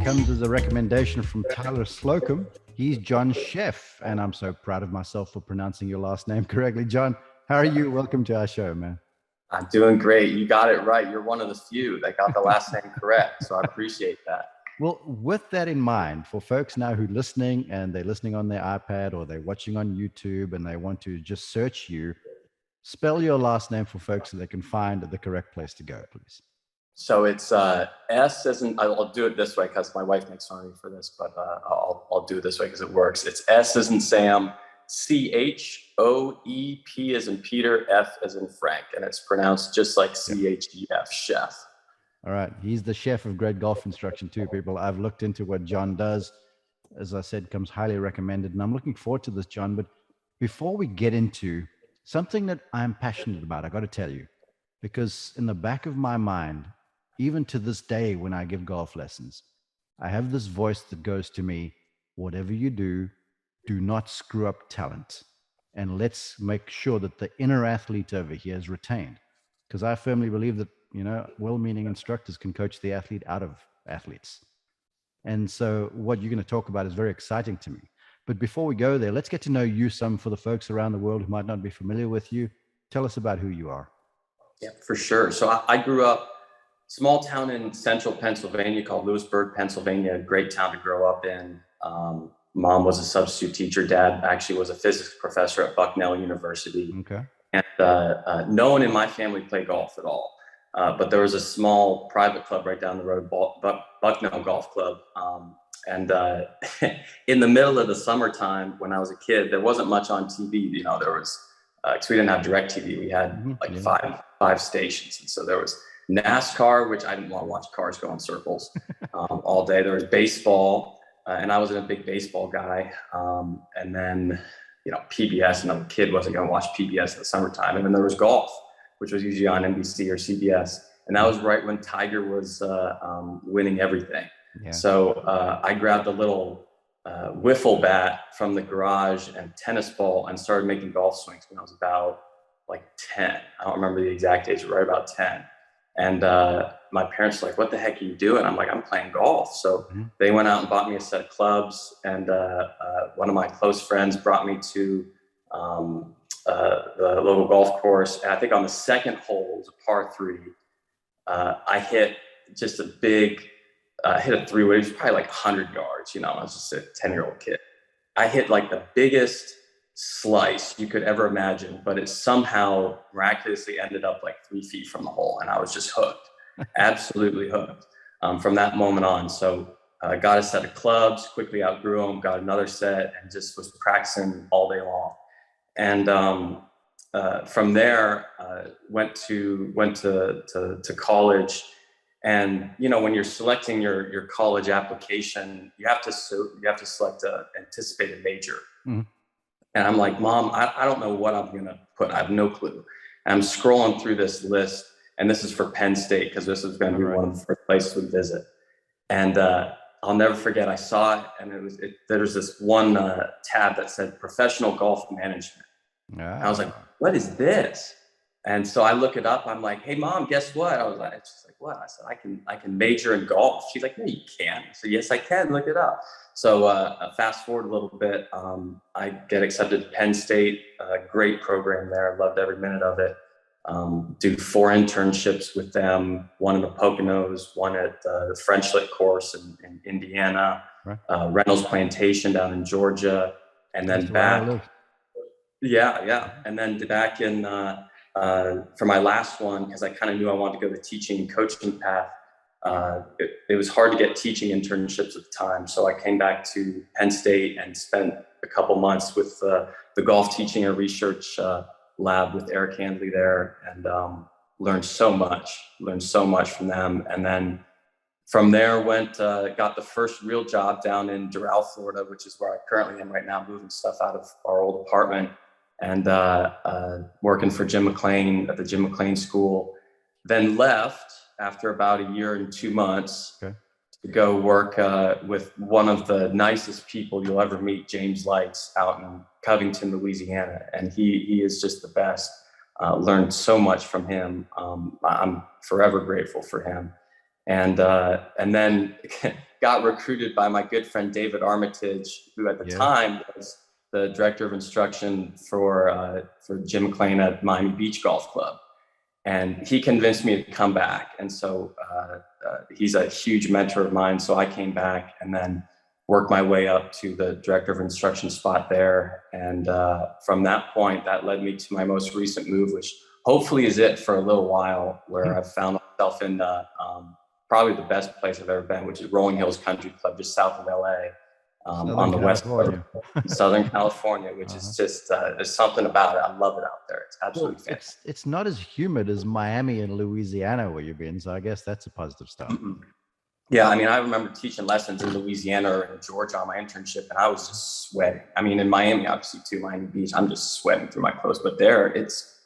comes as a recommendation from Tyler Slocum. He's Jon Schoepf, and I'm so proud of myself for pronouncing your last name correctly. Jon, how are you? Welcome to our show, man. I'm doing great. You got it right. You're one of the few that got the last name correct, so I appreciate that. Well, with that in mind, for folks now who are listening and they're listening on their iPad or they're watching on YouTube and they want to just search you, spell your last name for folks so they can find the correct place to go, please. So it's S as in, I'll do it this way because my wife makes fun of me for this, but I'll do it this way because it works. It's S as in Sam, CHOEP as in Peter, F as in Frank, and it's pronounced just like CHEF, chef. All right. He's the chef of great golf instruction too, people. I've looked into what Jon does. As I said, comes highly recommended. And I'm looking forward to this, Jon. But before we get into something that I'm passionate about, I got to tell you, because in the back of my mind, even to this day, when I give golf lessons, I have this voice that goes to me, whatever you do not screw up talent. And let's make sure that the inner athlete over here is retained. Because I firmly believe that, well-meaning instructors can coach the athlete out of athletes. And so what you're going to talk about is very exciting to me. But before we go there, let's get to know you some for the folks around the world who might not be familiar with you. Tell us about who you are. Yeah, for sure. So I grew up small town in central Pennsylvania called Lewisburg, Pennsylvania, a great town to grow up in. Mom was a substitute teacher. Dad actually was a physics professor at Bucknell University. Okay. And no one in my family played golf at all. But there was a small private club right down the road, Bucknell Golf Club. And in the middle of the summertime, when I was a kid, there wasn't much on TV. There was, because we didn't have direct TV. We had five stations. And so there was NASCAR, which I didn't want to watch cars go in circles all day. There was baseball, and I wasn't a big baseball guy. And then, PBS, and a kid wasn't going to watch PBS in the summertime. And then there was golf, which was usually on NBC or CBS. And that was right when Tiger was winning everything. Yeah. So I grabbed a little wiffle bat from the garage and tennis ball and started making golf swings when I was about 10. I don't remember the exact age, but right about 10. And my parents were like, "What the heck are you doing?" I'm like, "I'm playing golf." So they went out and bought me a set of clubs. And one of my close friends brought me to the local golf course. And I think on the second hole, it was a par 3. I hit just a big, hit a 3-wood. It was probably 100 yards. I was just a 10-year-old kid. I hit the biggest slice you could ever imagine, but it somehow miraculously ended up 3 feet from the hole. And I was just hooked, absolutely hooked from that moment on. So I got a set of clubs, quickly outgrew them, got another set, and just was practicing all day long. And from there, went to college. And when you're selecting your college application, you have to select an anticipated major. Mm-hmm. And I'm like, "Mom, I don't know what I'm gonna put. I have no clue." And I'm scrolling through this list, and this is for Penn State because this was going to be one of the first places we visit. And I'll never forget, I saw it, and there was this one tab that said professional golf management. And I was like, "What is this?" And so I look it up. I'm like, "Hey, Mom, guess what?" I was like, "She's like, what?" I said, I can major in golf." She's like, "No, you can't." I said, "Yes, I can. Look it up." So fast forward a little bit, I get accepted to Penn State, great program there. I loved every minute of it. Do 4 internships with them, one in the Poconos, one at the French Lit course in Indiana, Reynolds Plantation down in Georgia, and then back. Yeah. And then back in, for my last one, because I kind of knew I wanted to go the teaching and coaching path. It was hard to get teaching internships at the time. So I came back to Penn State and spent a couple months with the golf teaching and research lab with Eric Handley there, and learned so much from them. And then from there got the first real job down in Doral, Florida, which is where I currently am right now, moving stuff out of our old apartment, and working for Jim McLean at the Jim McLean School. Then left after about a year and 2 months to go work with one of the nicest people you'll ever meet, James Lights, out in Covington, Louisiana. And he is just the best. Learned so much from him. I'm forever grateful for him. and then got recruited by my good friend David Armitage, who at the time was the director of instruction for Jim McLean at Miami Beach Golf Club. And he convinced me to come back. And so he's a huge mentor of mine. So I came back and then worked my way up to the director of instruction spot there. And from that point, that led me to my most recent move, which hopefully is it for a little while, where I've found myself in probably the best place I've ever been, which is Rolling Hills Country Club, just south of LA. On the west coast, Southern California, which is just there's something about it. I love it out there. It's absolutely fantastic. It's not as humid as Miami and Louisiana where you've been, so I guess that's a positive start. Yeah, I mean, I remember teaching lessons in Louisiana or in Georgia on my internship, and I was just sweating. I mean, in Miami, obviously too, Miami Beach, I'm just sweating through my clothes. But there, it's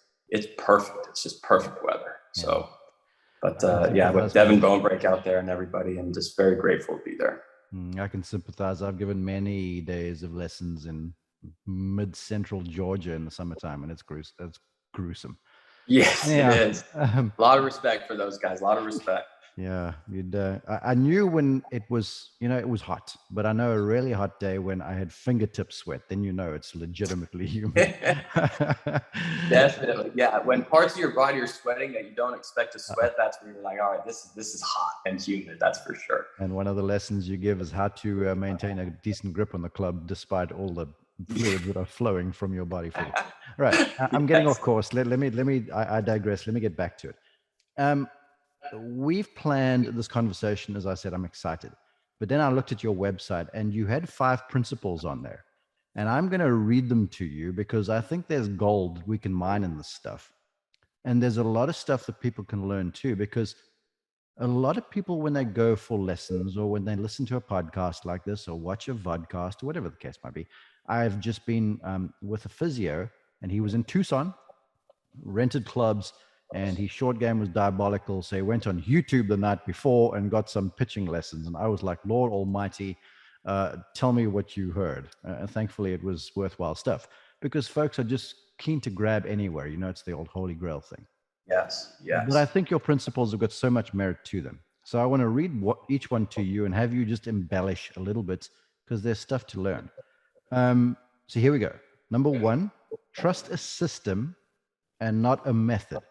perfect. It's just perfect weather. So, but with Devin Bonebreak out there and everybody, I'm just very grateful to be there. I can sympathize. I've given many days of lessons in mid-central Georgia in the summertime, and it's gruesome. Yes, it is. A lot of respect for those guys. A lot of respect. Yeah, I knew when it was, it was hot, but I know a really hot day when I had fingertip sweat, then it's legitimately humid. Definitely. Yeah. When parts of your body are sweating that you don't expect to sweat, that's when you're like, all right, this is hot and humid. That's for sure. And one of the lessons you give is how to maintain a decent grip on the club despite all the fluids that are flowing from your body fluid. Right. I'm getting off course. I digress. Let me get back to it. We've planned this conversation. As I said, I'm excited, but then I looked at your website and you had 5 principles on there, and I'm going to read them to you because I think there's gold we can mine in this stuff. And there's a lot of stuff that people can learn too, because a lot of people, when they go for lessons or when they listen to a podcast like this or watch a vodcast or whatever the case might be, I've just been with a physio, and he was in Tucson, rented clubs, and his short game was diabolical. So he went on YouTube the night before and got some pitching lessons. And I was like, Lord Almighty, tell me what you heard. And thankfully, it was worthwhile stuff, because folks are just keen to grab anywhere. It's the old Holy Grail thing. Yes. But I think your principles have got so much merit to them. So I want to read each one to you and have you just embellish a little bit, because there's stuff to learn. So here we go. Number 1, trust a system and not a method.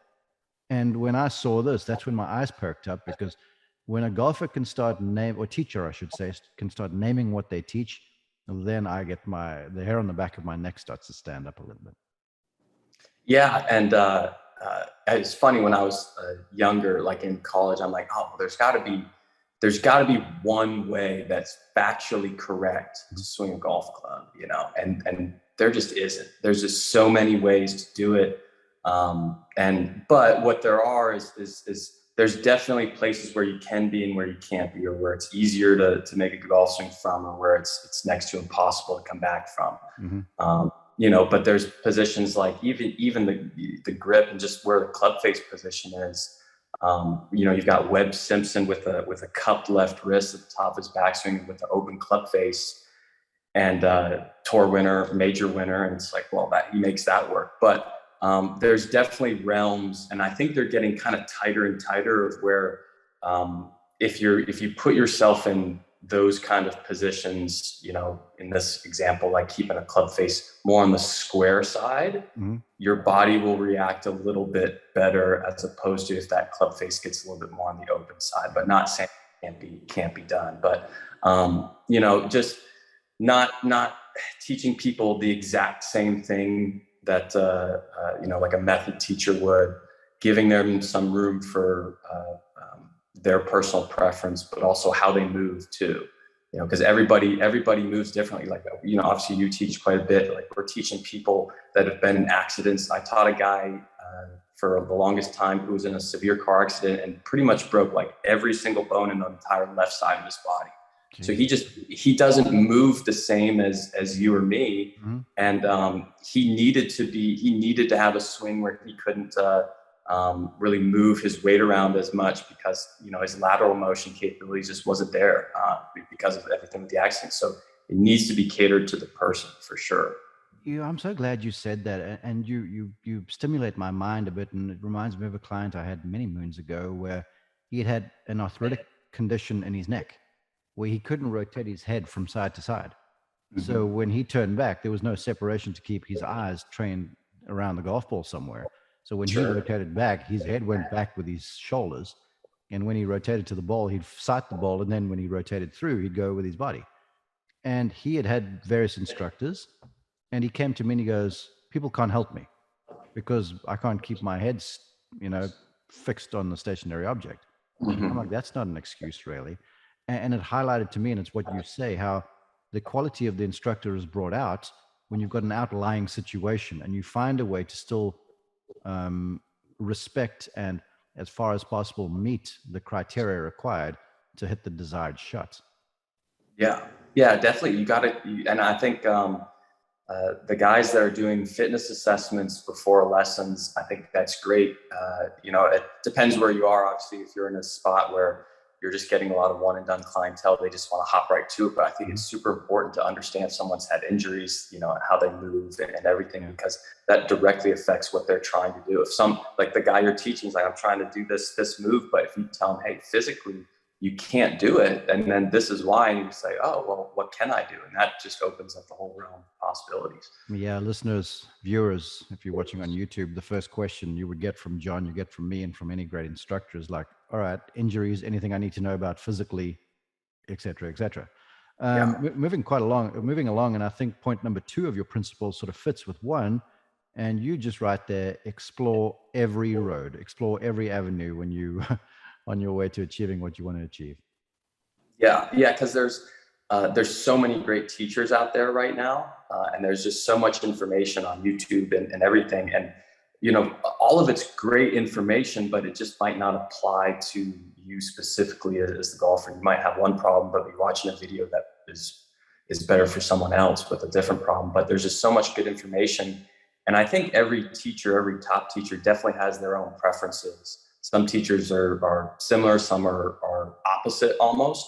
And when I saw this, that's when my eyes perked up, because when a golfer can start teacher, I should say, can start naming what they teach, then I get the hair on the back of my neck starts to stand up a little bit. Yeah. And it's funny, when I was younger, like in college, I'm like, oh, there's got to be one way that's factually correct to swing a golf club, and there just isn't. There's just so many ways to do it. But what there are is there's definitely places where you can be and where you can't be, or where it's easier to make a good golf swing from, or where it's next to impossible to come back from. But there's positions like even the grip and just where the club face position is. You've got Webb Simpson with a cupped left wrist at the top of his backswing with the open club face, and tour winner, major winner. And it's like, well, that he makes that work. But there's definitely realms, and I think they're getting kind of tighter and tighter, of where if you put yourself in those kind of positions, in this example, like keeping a club face more on the square side, your body will react a little bit better, as opposed to if that club face gets a little bit more on the open side. But not saying it can't be done, but just not teaching people the exact same thing that like a method teacher would, giving them some room for their personal preference, but also how they move too. Because everybody moves differently. Like, obviously you teach quite a bit. Like, we're teaching people that have been in accidents. I taught a guy for the longest time who was in a severe car accident and pretty much broke like every single bone in the entire left side of his body. Jeez. So he doesn't move the same as you or me. And he needed to have a swing where he couldn't really move his weight around as much, because his lateral motion capabilities just wasn't there because of everything with the accident. So it needs to be catered to the person, for sure. I'm so glad you said that, and you stimulate my mind a bit, and it reminds me of a client I had many moons ago, where he had an arthritic condition in his neck where he couldn't rotate his head from side to side. So when he turned back, there was no separation to keep his eyes trained around the golf ball somewhere. So when he rotated back, his head went back with his shoulders. And when he rotated to the ball, he'd sight the ball. And then when he rotated through, he'd go with his body. And he had various instructors. And he came to me and he goes, people can't help me because I can't keep my head, fixed on the stationary object. I'm like, that's not an excuse, really. And it highlighted to me, and it's what you say, how the quality of the instructor is brought out when you've got an outlying situation and you find a way to still respect and, as far as possible, meet the criteria required to hit the desired shot. Yeah, definitely. You got it. And I think the guys that are doing fitness assessments before lessons, I think that's great. It depends where you are. Obviously, if you're in a spot where you're just getting a lot of one and done clientele, they just want to hop right to it. But I think it's super important to understand if someone's had injuries, how they move and everything, because that directly affects what they're trying to do. If like the guy you're teaching is like, I'm trying to do this move, but if you tell him, hey, physically, you can't do it, and then this is why, and you say, oh, well, what can I do? And that just opens up the whole realm of possibilities. Yeah, listeners, viewers, if you're watching on YouTube, the first question you would get from Jon, you get from me and from any great instructor is like, all right, injuries, anything I need to know about physically, et cetera, et cetera. Moving along, and I think point number 2 of your principles sort of fits with 1, and you just right there, explore every road, explore every avenue when you on your way to achieving what you want to achieve. Yeah, because there's so many great teachers out there right now, and there's just so much information on YouTube and everything. And, all of it's great information, but it just might not apply to you specifically as the golfer. You might have one problem, but be watching a video that is better for someone else with a different problem. But there's just so much good information. And I think every teacher, every top teacher definitely has their own preferences. Some teachers are similar, some are opposite almost.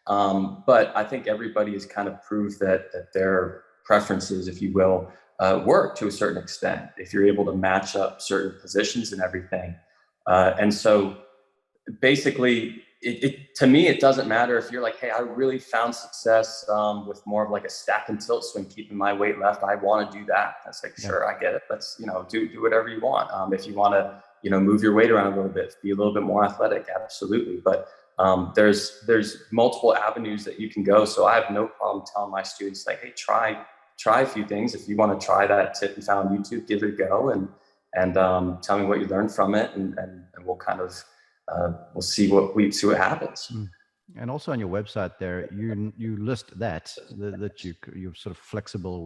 But I think everybody has kind of proved that their preferences, if you will, work to a certain extent if you're able to match up certain positions and everything. And so basically, to me, it doesn't matter if you're like, hey, I really found success with more of like a stack and tilt swing, keeping my weight left. I want to do that. That's like, sure, I get it. Let's, do whatever you want. If you want to, move your weight around a little bit, be a little bit more athletic, absolutely. But there's multiple avenues that you can go. So I have no problem telling my students, like, hey, try a few things. If you want to try that tip you found on YouTube, give it a go and tell me what you learned from it, and we'll kind of we'll see what happens. And also on your website there, you list that you're sort of flexible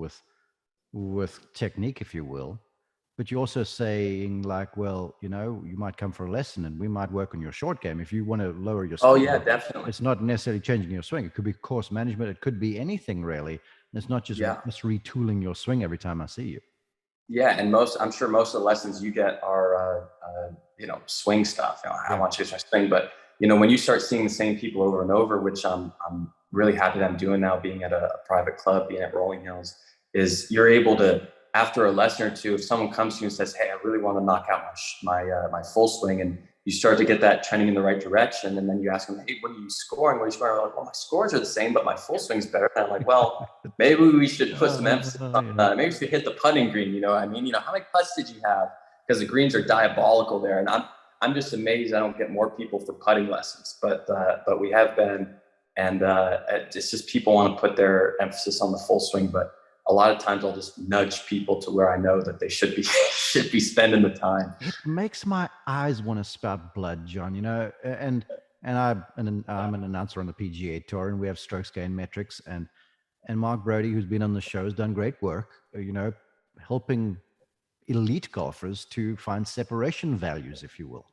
with technique, if you will. But you're also saying like, well, you might come for a lesson and we might work on your short game. If you want to lower your swing, oh yeah, definitely. It's not necessarily changing your swing. It could be course management. It could be anything really. It's not just retooling your swing every time I see you. Yeah, and I'm sure most of the lessons you get are swing stuff. I want to change my swing, but when you start seeing the same people over and over, which I'm really happy that I'm doing now, being at a private club, being at Rolling Hills, is you're able to, after a lesson or two, if someone comes to you and says, hey, I really want to knock out my full swing, and you start to get that trending in the right direction, and then you ask them, hey, what are you scoring? What are you scoring? Like, well, my scores are the same, but my full swing's better. And I'm like, well, maybe we should put some emphasis on maybe we should hit the putting green. You know what I mean? How many putts did you have? Because the greens are diabolical there. And I'm just amazed I don't get more people for putting lessons, but we have been. And it's just people want to put their emphasis on the full swing, but a lot of times I'll just nudge people to where I know that they should be spending the time. It makes my eyes want to spout blood, Jon, and I'm an announcer on the PGA Tour, and we have strokes gain metrics, and Mark Brody, who's been on the show, has done great work, helping elite golfers to find separation values, if you will.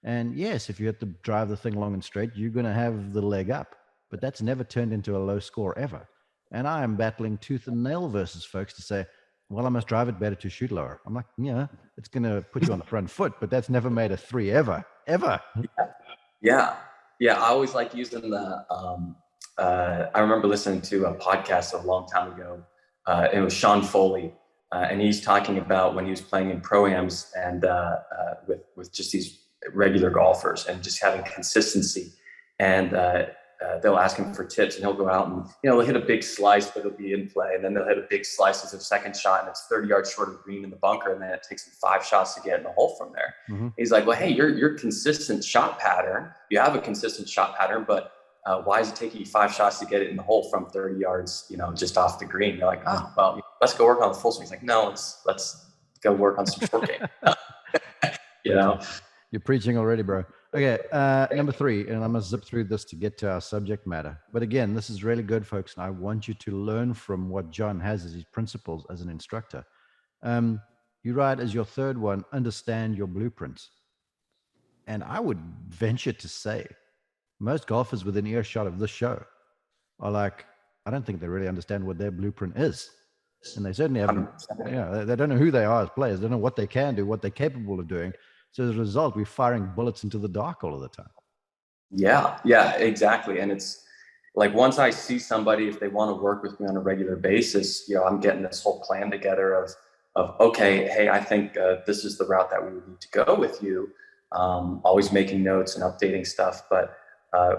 And yes, if you have to drive the thing long and straight, you're going to have the leg up, but that's never turned into a low score ever. And I am battling tooth and nail versus folks to say, well, I must drive it better to shoot lower. I'm like, it's going to put you on the front foot, but that's never made a 3 ever. Yeah. I always like using the, I remember listening to a podcast a long time ago. It was Sean Foley. And he's talking about when he was playing in pro-ams and with just these regular golfers, and just having consistency. And they'll ask him for tips, and he'll go out and, they'll hit a big slice, but it'll be in play. And then they'll hit a big slice as their second shot, and it's 30 yards short of the green in the bunker. And then it takes them 5 shots to get in the hole from there. Mm-hmm. He's like, well, hey, your consistent shot pattern, you have a consistent shot pattern, but why is it taking you 5 shots to get it in the hole from 30 yards, just off the green? You're like, oh, well, let's go work on the full swing. He's like, no, let's go work on some short game. You're preaching already, bro. Okay, number 3, and I'm going to zip through this to get to our subject matter. But again, this is really good, folks, and I want you to learn from what Jon has as his principles as an instructor. You write as your third one, understand your blueprints. And I would venture to say most golfers within earshot of this show are like, I don't think they really understand what their blueprint is. And they certainly haven't, they don't know who they are as players. They don't know what they can do, what they're capable of doing. So as a result, we're firing bullets into the dark all of the time. Yeah, exactly. And it's like, once I see somebody, if they want to work with me on a regular basis, I'm getting this whole plan together of okay, hey, I think this is the route that we would need to go with you. Always making notes and updating stuff. But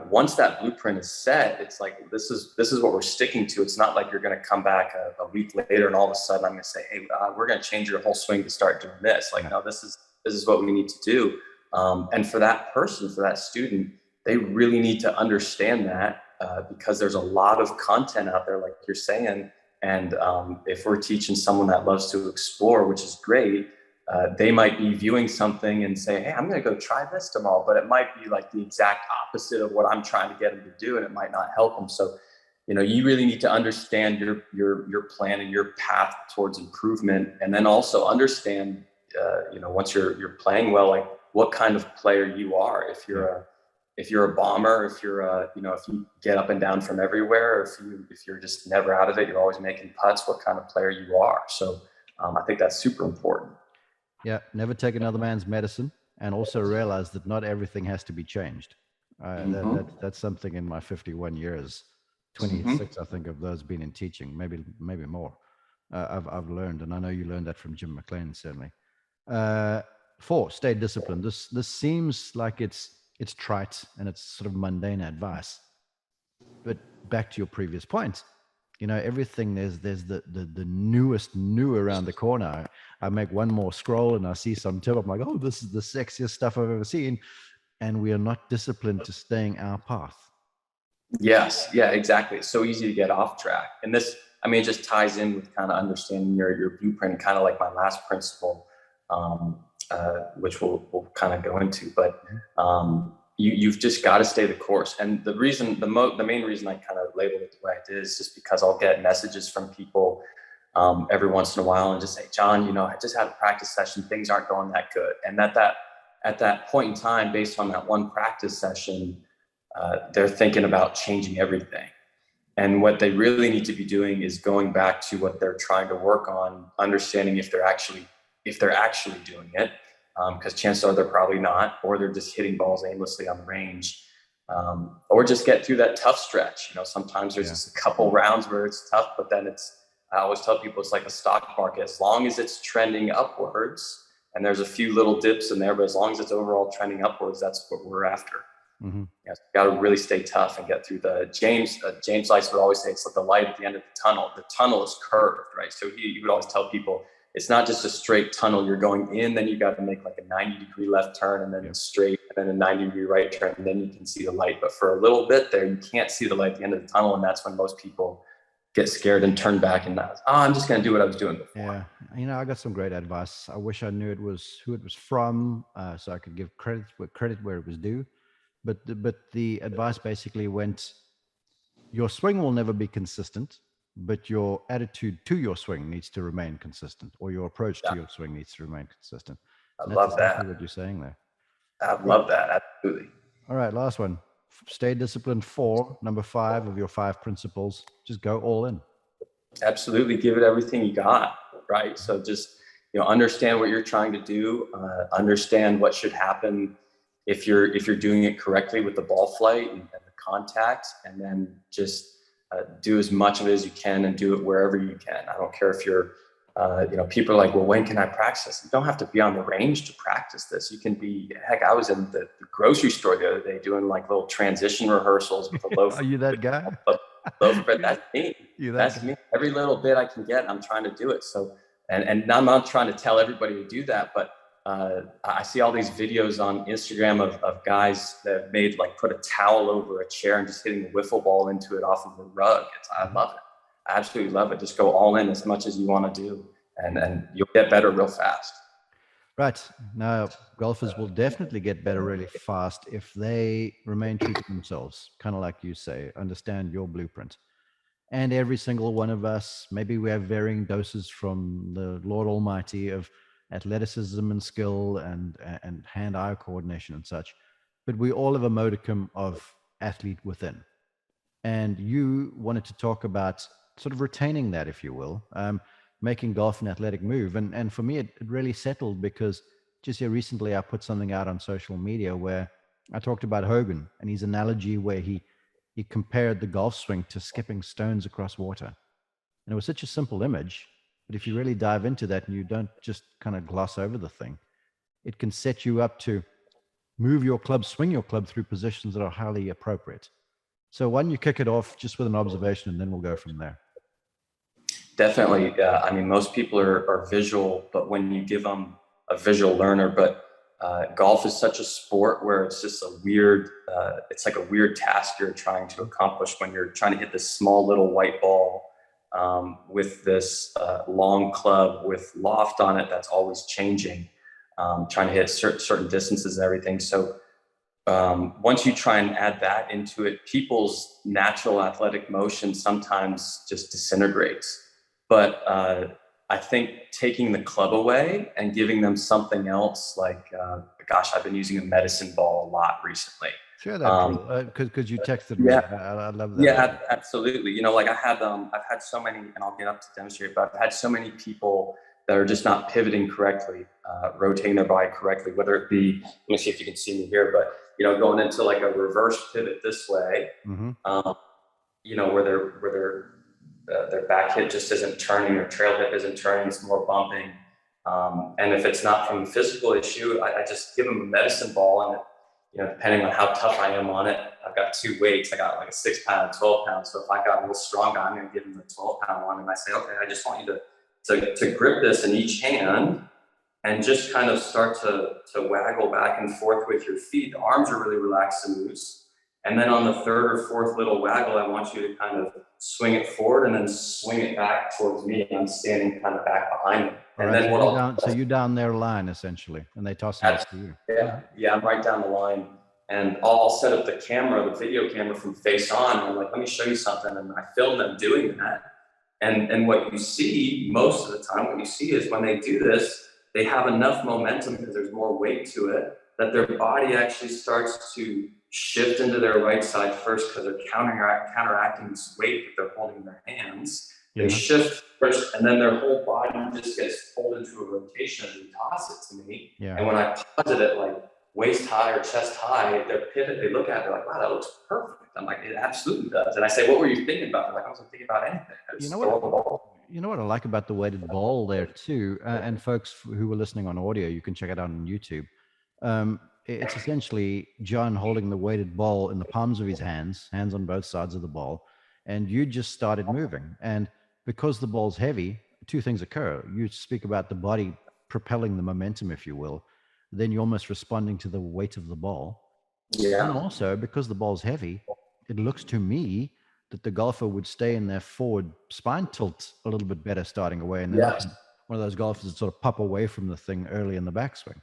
once that blueprint is set, it's like, this is what we're sticking to. It's not like you're going to come back a week later and all of a sudden I'm going to say, hey, we're going to change your whole swing to start doing this. Like, no, this is what we need to do. And for that person, for that student, they really need to understand that because there's a lot of content out there, like you're saying. And if we're teaching someone that loves to explore, which is great, they might be viewing something and say, hey, I'm going to go try this tomorrow. But it might be like the exact opposite of what I'm trying to get them to do. And it might not help them. So, you really need to understand your plan and your path towards improvement. And then also understand, once you're playing well, like what kind of player you are. If you're a bomber, if you get up and down from everywhere, if you're just never out of it, you're always making putts, what kind of player you are. So I think that's super important. Yeah. Never take another man's medicine, and also realize that not everything has to be changed. That's something in my 51 years, 26, I think, of those been in teaching, maybe more. I've learned, and I know you learned that from Jim McLean, certainly. 4, stay disciplined. This seems like it's trite and it's sort of mundane advice, but back to your previous point, everything there's the newest new around the corner. I make one more scroll and I see some tip. I'm like, oh, this is the sexiest stuff I've ever seen, and we are not disciplined to staying our path. Yes, yeah, exactly. It's so easy to get off track, and this, it just ties in with kind of understanding your blueprint, kind of like my last principle. Which we'll kind of go into, but you've just got to stay the course. And the main reason I kind of labeled it the way I did is just because I'll get messages from people every once in a while and just say, Jon, I just had a practice session, things aren't going that good. And at that point in time, based on that one practice session, they're thinking about changing everything. And what they really need to be doing is going back to what they're trying to work on, understanding if they're actually doing it, because chances are they're probably not, or they're just hitting balls aimlessly on the range, or just get through that tough stretch. Sometimes there's just a couple rounds where it's tough, but then I always tell people it's like a stock market. As long as it's trending upwards, and there's a few little dips in there, but as long as it's overall trending upwards, that's what we're after. Mm-hmm. Got to really stay tough and get through the James Lice would always say it's like the light at the end of the tunnel. The tunnel is curved, right? So he would always tell people, it's not just a straight tunnel. You're going in, then you got to make like a 90-degree left turn, and then straight, and then a 90-degree right turn, and then you can see the light. But for a little bit there, you can't see the light at the end of the tunnel, and that's when most people get scared and turn back and I'm just going to do what I was doing before. Yeah, I got some great advice. I wish I knew who it was from, so I could give credit where it was due. But the advice basically went, your swing will never be consistent, but your attitude to your swing needs to remain consistent, or your approach to your swing needs to remain consistent. I love that. What you're saying there. I love that. Absolutely. All right, last one. Stay disciplined. 4, number 5 of your 5 principles. Just go all in. Absolutely. Give it everything you got. Right. So just, understand what you're trying to do. Understand what should happen if you're doing it correctly with the ball flight and the contact, and then just do as much of it as you can and do it wherever you can. I don't care if you're People are like, well, when can I practice? You don't have to be on the range to practice this. You can be, heck, I was in the grocery store the other day doing like little transition rehearsals with a loaf. Are you that guy? Loaf bread. That's me. That's me. Every little bit I can get, I'm trying to do it. So, and I'm not trying to tell everybody to do that, but I see all these videos on Instagram of guys that have made, like, put a towel over a chair and just hitting a wiffle ball into it off of a rug. I love it. I absolutely love it. Just go all in as much as you want to do, and you'll get better real fast. Right. Now, golfers will definitely get better really fast if they remain true to themselves, kind of like you say, understand your blueprint. And every single one of us, maybe we have varying doses from the Lord Almighty of athleticism and skill and hand-eye coordination and such, but we all have a modicum of athlete within. And you wanted to talk about sort of retaining that, if you will, making golf an athletic move. And for me, it really settled because just here recently, I put something out on social media where I talked about Hogan and his analogy where he compared the golf swing to skipping stones across water. And it was such a simple image, but if you really dive into that and you don't just kind of gloss over the thing, it can set you up to move your club, swing your club through positions that are highly appropriate. So why don't you kick it off just with an observation and then we'll go from there. Definitely. I mean, most people are visual, but when you give them a visual learner, but golf is such a sport where it's just it's like a weird task you're trying to accomplish when you're trying to hit this small little white ball with this long club with loft on it that's always changing, trying to hit certain distances and everything. So once you try and add that into it, people's natural athletic motion sometimes just disintegrates. But I think taking the club away and giving them something else, like, I've been using a medicine ball a lot recently. Share that, because you texted me. I love that. Yeah, absolutely. Like I've had so many, and I'll get up to demonstrate, but I've had so many people that are just not pivoting correctly, rotating their body correctly, whether it be, let me see if you can see me here, but, going into like a reverse pivot this way, where their back hip just isn't turning, their trail hip isn't turning, it's more bumping. And if it's not from a physical issue, I just give them a medicine ball, and depending on how tough I am on it, I've got two weights. I got like a 6 pound, 12 pound. So if I got a little stronger, I'm going to give them the 12 pound one. And I say, okay, I just want you to grip this in each hand and just kind of start to waggle back and forth with your feet. The arms are really relaxed and loose. And then on the third or fourth little waggle, I want you to kind of swing it forward and then swing it back towards me. I'm standing kind of back behind them. And right, then so you're down their line essentially, and they toss it to you. Yeah, I'm right down the line. And I'll set up the video camera from face on. And I'm like, let me show you something. And I film them doing that. And what you see most of the time, what you see is when they do this, they have enough momentum because there's more weight to it, that their body actually starts to shift into their right side first because they're counteracting this weight that they're holding in their hands. They shift first, and then their whole body just gets pulled into a rotation as they toss it to me. And when I pause it like waist high or chest high, their pivot, they look at it, they're like, wow, that looks perfect. I'm like, it absolutely does. And I say, what were you thinking about? They're like, I wasn't thinking about anything. You know what I like about the weighted ball there too, and folks who were listening on audio, you can check it out on YouTube. It's essentially John holding the weighted ball in the palms of his hands on both sides of the ball, and you just started moving. And because the ball's heavy, two things occur. You speak about the body propelling the momentum, if you will, then you're almost responding to the weight of the ball. And also, because the ball's heavy, it looks to me that the golfer would stay in their forward spine tilt a little bit better starting away. And then one of those golfers that sort of pop away from the thing early in the backswing.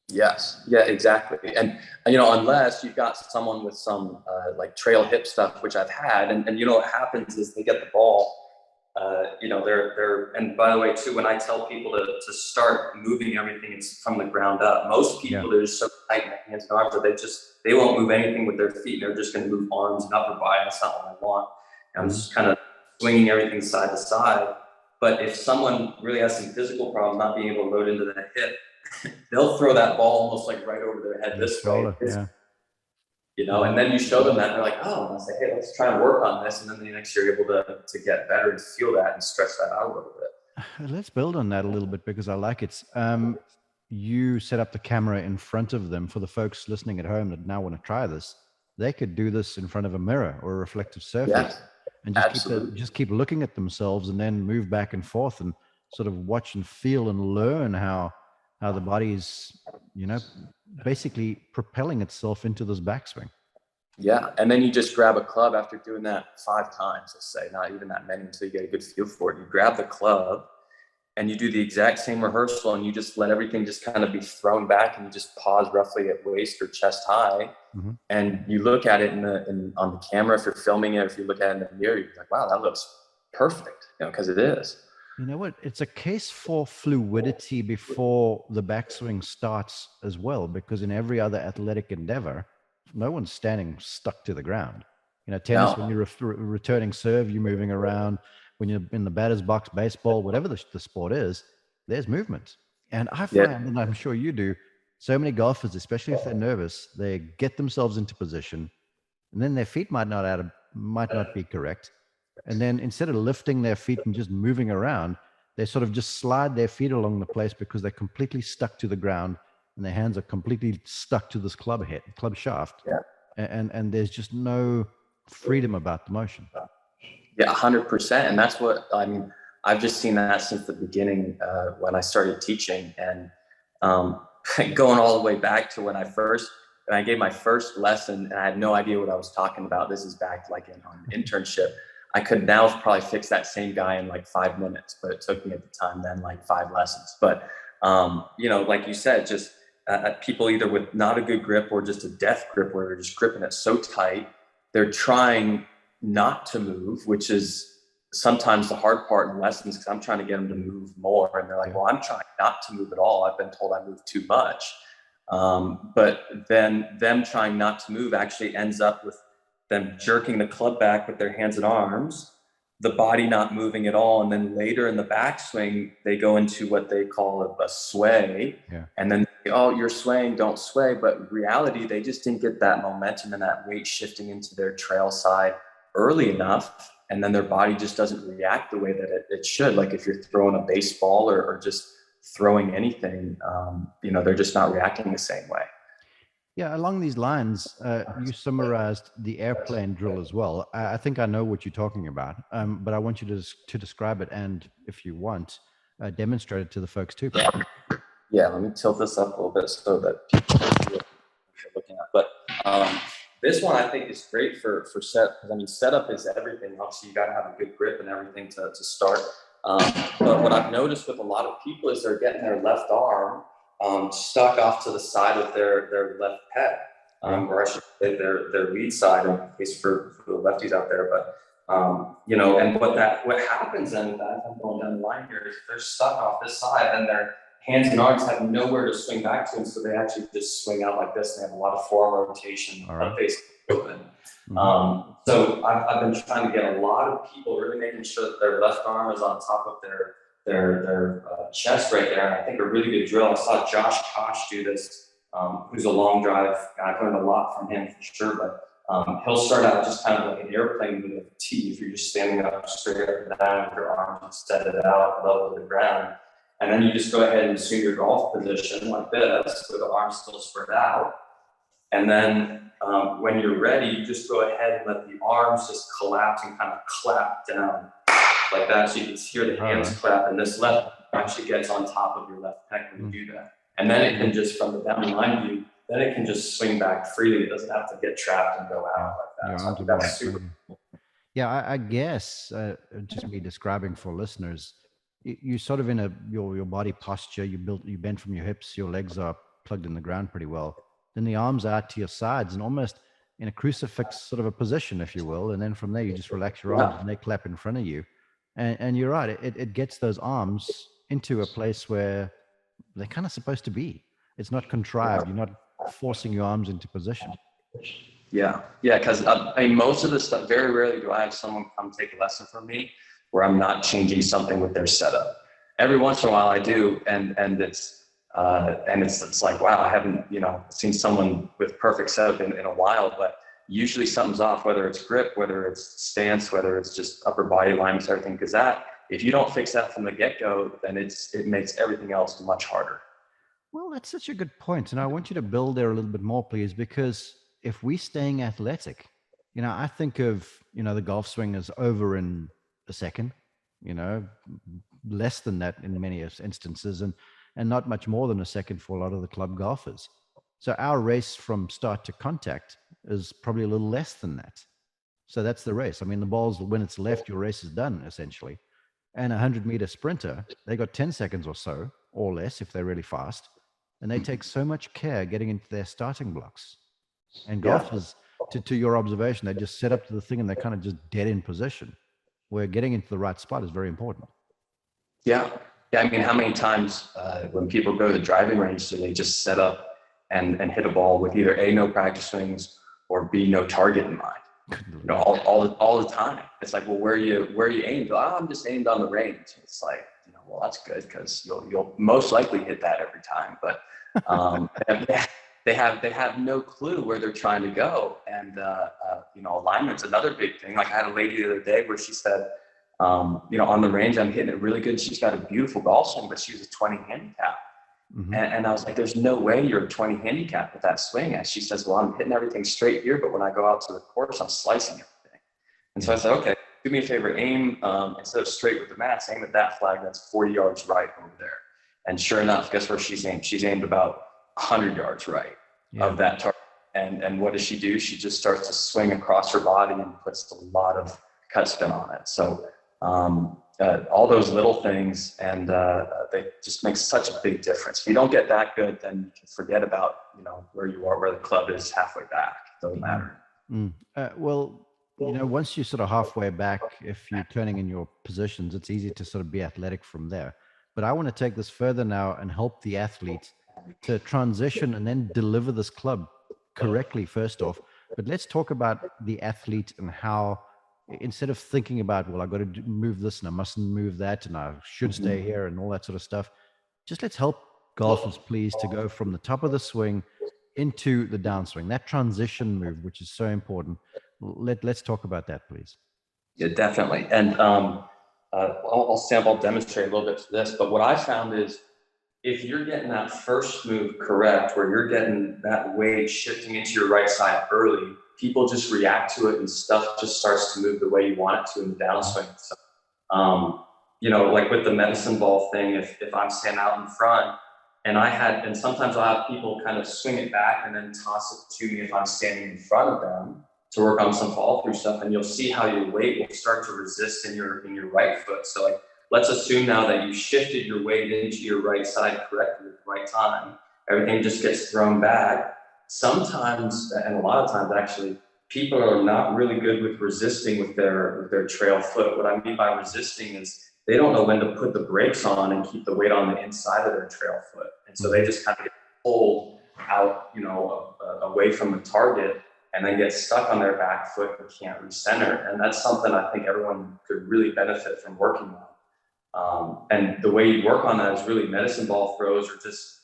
Yes. Yeah, exactly. And, unless you've got someone with some like trail hip stuff, which I've had, and what happens is they get the ball, they're, and by the way, too, when I tell people to start moving everything from the ground up, most people, they're just so tight in their hands and arms that they won't move anything with their feet. They're just going to move arms and upper body. That's not what I want. I'm just kind of swinging everything side to side. But if someone really has some physical problems, not being able to load into the hip, they'll throw that ball almost like right over their head this way. And then you show them that, and they're like, oh, and I say, hey, let's try and work on this. And then the next year you're able to get better and feel that and stretch that out a little bit. Let's build on that a little bit because I like it. You set up the camera in front of them. For the folks listening at home that now want to try this, they could do this in front of a mirror or a reflective surface, Yeah, and absolutely. just keep looking at themselves, and then move back and forth and sort of watch and feel and learn how the body is, basically propelling itself into this backswing. Yeah. And then you just grab a club after doing that 5 times, let's say, not even that many until you get a good feel for it. You grab the club and you do the exact same rehearsal, and you just let everything just kind of be thrown back, and you just pause roughly at waist or chest high. Mm-hmm. And you look at it on the camera, if you're filming it, if you look at it in the mirror, you're like, wow, that looks perfect, because it is. You know what? It's a case for fluidity before the backswing starts as well, because in every other athletic endeavor, no one's standing stuck to the ground. Tennis, No. when you're returning serve, you're moving around. When you're in the batter's box, baseball, whatever the sport is, there's movement. And I Yeah. find, and I'm sure you do, so many golfers, especially if they're nervous, they get themselves into position, and then their feet might not be correct. And then instead of lifting their feet and just moving around, they sort of just slide their feet along the place because they're completely stuck to the ground, and their hands are completely stuck to this club shaft. Yeah. And there's just no freedom about the motion. Yeah, 100%. And that's what, I mean, I've just seen that since the beginning when I started teaching, and going all the way back to when I gave my first lesson, and I had no idea what I was talking about. This is back like on internship. I could now probably fix that same guy in like 5 minutes, but it took me at the time then like 5 lessons. But, like you said, just people either with not a good grip or just a death grip where they're just gripping it so tight, they're trying not to move, which is sometimes the hard part in lessons, because I'm trying to get them to move more. And they're like, well, I'm trying not to move at all. I've been told I move too much. But then them trying not to move actually ends up with them jerking the club back with their hands and arms, the body not moving at all. And then later in the backswing, they go into what they call a sway. Yeah. And then, oh, you're swaying, don't sway. But in reality, they just didn't get that momentum and that weight shifting into their trail side early enough. And then their body just doesn't react the way that it should. Like if you're throwing a baseball or just throwing anything, they're just not reacting the same way. Yeah, along these lines, you summarized the airplane drill as well. I think I know what you're talking about, but I want you to describe it, and if you want, demonstrate it to the folks too. Yeah, let me tilt this up a little bit so that people can see what you're looking at. But this one I think is great for set, because I mean, setup is everything. Obviously, you got to have a good grip and everything to start. But what I've noticed with a lot of people is they're getting their left arm stuck off to the side of their left pec, or I should say their lead side, in case for the lefties out there. But and what happens then with that, if I'm going down the line here, is they're stuck off this side, and their hands and arms have nowhere to swing back to, and so they actually just swing out like this. And they have a lot of forward rotation, face open. Mm-hmm. So I've been trying to get a lot of people really making sure that their left arm is on top of their chest right there. And I think a really good drill, I saw Josh Kosh do this, who's a long drive guy. I've learned a lot from him for sure, but he'll start out just kind of like an airplane with a T. If you're just standing up straight up and down with your arms extended out level to the ground. And then you just go ahead and assume your golf position like this, with the arms still spread out. And then when you're ready, you just go ahead and let the arms just collapse and kind of clap down like that. So you can hear the hands clap, and this left actually gets on top of your left pec when you do that. And then it can just, from the down line view, then it can just swing back freely. It doesn't have to get trapped and go out like that. So that's super cool. Yeah, I guess just me describing for listeners, you're sort of in your body posture. You bend from your hips. Your legs are plugged in the ground pretty well. Then the arms are out to your sides and almost in a crucifix sort of a position, if you will. And then from there, you just relax your arms and they clap in front of you. And you're right. It gets those arms into a place where they're kind of supposed to be. It's not contrived. You're not forcing your arms into position. Yeah. Because I mean, most of the stuff, very rarely do I have someone come take a lesson from me where I'm not changing something with their setup. Every once in a while I do, and it's like, wow, I haven't seen someone with perfect setup in a while, but usually something's off, whether it's grip, whether it's stance, whether it's just upper body alignment, everything, because that if you don't fix that from the get-go, then it makes everything else much harder. Well, that's such a good point. And I want you to build there a little bit more, please, because if we're staying athletic, I think of, the golf swing is over in a second, less than that in many instances, and not much more than a second for a lot of the club golfers. So our race from start to contact is probably a little less than that. So that's the race. I mean, the ball's, when it's left, your race is done, essentially. And a 100-meter sprinter, they got 10 seconds or so, or less if they're really fast. And they take so much care getting into their starting blocks. And golfers, to your observation, they just set up to the thing and they're kind of just dead in position, where getting into the right spot is very important. Yeah. I mean, how many times when people go to the driving range, do they just set up and hit a ball with either A, no practice swings, or B, no target in mind? All the time. It's like, well, where are you aimed? Oh, I'm just aimed on the range. It's like, well, that's good because you'll most likely hit that every time. But they have no clue where they're trying to go. And alignment's another big thing. Like I had a lady the other day where she said, on the range, I'm hitting it really good. She's got a beautiful golf swing, but she was a 20 handicap. Mm-hmm. And I was like, there's no way you're a 20 handicap with that swing. And she says, well, I'm hitting everything straight here, but when I go out to the course, I'm slicing everything. And so I said, okay, do me a favor, aim, instead of straight with the mats, aim at that flag that's 40 yards right over there. And sure enough, guess where she's aimed? She's aimed about 100 yards right of that target. And what does she do? She just starts to swing across her body and puts a lot of cut spin on it. So all those little things, and they just make such a big difference. If you don't get that good, then you can forget about where you are, where the club is halfway back. It doesn't matter. Once you're sort of halfway back, if you're turning in your positions, it's easy to sort of be athletic from there. But I want to take this further now and help the athlete to transition and then deliver this club correctly first off. But let's talk about the athlete and how, instead of thinking about, well, I've got to move this and I mustn't move that and I should stay here and all that sort of stuff, just let's help golfers, please, to go from the top of the swing into the downswing, that transition move, which is so important. Let's talk about that, please. Yeah, definitely. And I'll demonstrate a little bit to this, but what I found is if you're getting that first move correct, where you're getting that weight shifting into your right side early, people just react to it and stuff just starts to move the way you want it to in the downswing. So, like with the medicine ball thing, if I'm standing out in front and sometimes I'll have people kind of swing it back and then toss it to me if I'm standing in front of them to work on some fall through stuff. And you'll see how your weight will start to resist in your right foot. So like, let's assume now that you shifted your weight into your right side correctly at the right time. Everything just gets thrown back. Sometimes, and a lot of times actually, people are not really good with resisting with their trail foot. What I mean by resisting is they don't know when to put the brakes on and keep the weight on the inside of their trail foot. And so they just kind of get pulled out, away from the target and then get stuck on their back foot and can't recenter. And that's something I think everyone could really benefit from working on. And the way you work on that is really medicine ball throws or just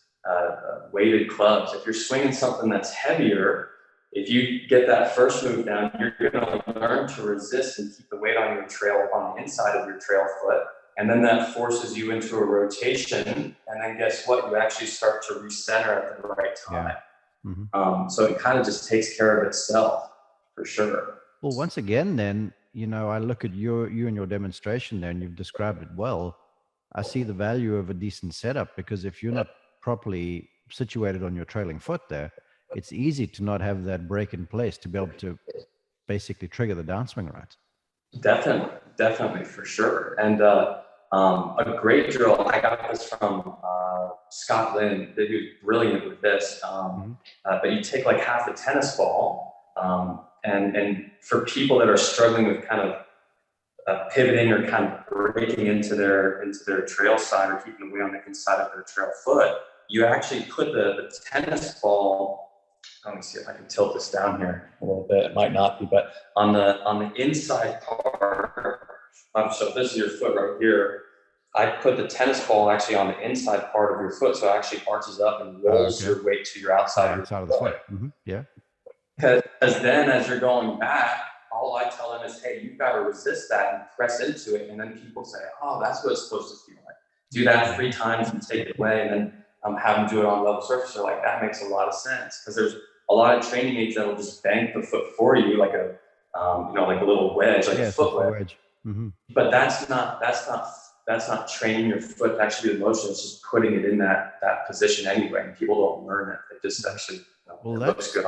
weighted clubs. If you're swinging something that's heavier, if you get that first move down, you're going to learn to resist and keep the weight on your trail on the inside of your trail foot. And then that forces you into a rotation. And then guess what? You actually start to recenter at the right time. Yeah. Mm-hmm. So it kind of just takes care of itself for sure. Well, once again, then, I look at you and your demonstration there, and you've described it well. I see the value of a decent setup, because if you're not properly situated on your trailing foot there, it's easy to not have that break in place to be able to basically trigger the downswing right. Definitely, for sure. And a great drill, I got this from Scott Lynn, who's brilliant with this. But you take like half a tennis ball, and for people that are struggling with kind of pivoting or kind of breaking into their trail side or keeping the weight on the inside of their trail foot, you actually put the tennis ball. Let me see if I can tilt this down here a little bit. It might not be, but on the inside part. So if this is your foot right here, I put the tennis ball actually on the inside part of your foot, so it actually arches up and rolls your weight to your outside of the foot. Mm-hmm. Yeah. Because then as you're going back all I tell them is, hey, you've got to resist that and press into it. And then people say, oh, that's what it's supposed to feel like. Do that 3 times and take it away, and then have them do it on level surface. They're like, that makes a lot of sense, because there's a lot of training aids that will just bank the foot for you like a like a little wedge, like a foot wedge. Mm-hmm. But that's not training your foot to actually do the motion. It's just putting it in that position anyway. And people don't learn it. It just actually it looks good.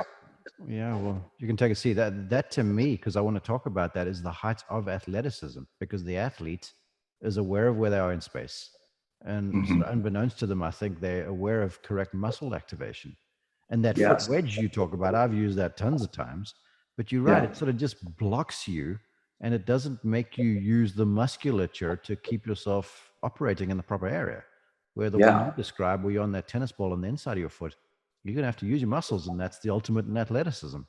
Yeah, well, you can take a seat. That to me, because I want to talk about that, is the height of athleticism, because the athlete is aware of where they are in space. And sort of unbeknownst to them, I think they're aware of correct muscle activation. And that foot wedge you talk about, I've used that tons of times. But you're right, it sort of just blocks you, and it doesn't make you use the musculature to keep yourself operating in the proper area. Where the one you describe, where you're on that tennis ball on the inside of your foot, you're going to have to use your muscles, and that's the ultimate in athleticism.